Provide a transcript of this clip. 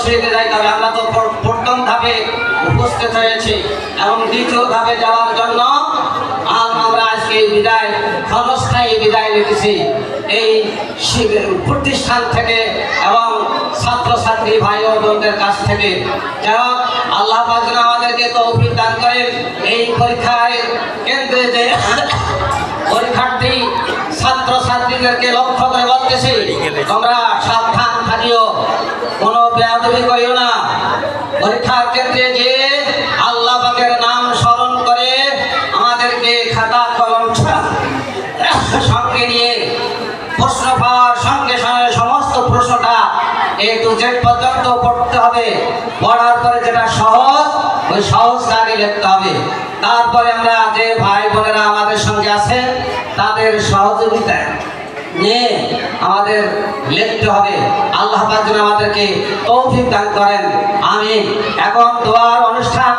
মসজিদে যাইতে হবে। আমরা তো প্রথম ধাপে উপস্থিত হয়েছি এবং দ্বিতীয় ধাপে যাওয়ার জন্য আমরা আজকে বিদায় ক্ষণস্থায়ী বিদায় নিতেছি এই প্রতিষ্ঠান থেকে এবং ছাত্রছাত্রী ভাই ও বোনদের কাছ থেকে। যারা আল্লাহ পাক যেন আমাদেরকে তৌফিক দান করেন। এই পরীক্ষায় কেন্দ্রে যে পরীক্ষার্থী ছাত্রছাত্রীদেরকে লক্ষ্য করে বলতেছি, তোমরা সাবধান থাকিও, কোনো বেয়াদবি করিও না। পরীক্ষার ক্ষেত্রে যে আল্লাহ পাকের নাম স্মরণ করে আমাদেরকে খাতা কলম সঙ্গে নিয়ে প্রশ্ন পাওয়ার সঙ্গে সঙ্গে সমস্ত প্রশ্নটা A to Z পর্যন্ত পড়তে হবে। পড়ার পরে যেটা সহজ, ওই সহজটা আগে লিখতে হবে। তারপরে আমরা যে ভাই বোনেরা আমাদের সঙ্গে আছেন তাদের সহযোগিতায় নিয়ে আমাদের লিখতে হবে। আল্লাহ পাক যেন আমাদেরকে তৌফিক দান করেন। আমিন। এখন দোয়ার অনুষ্ঠান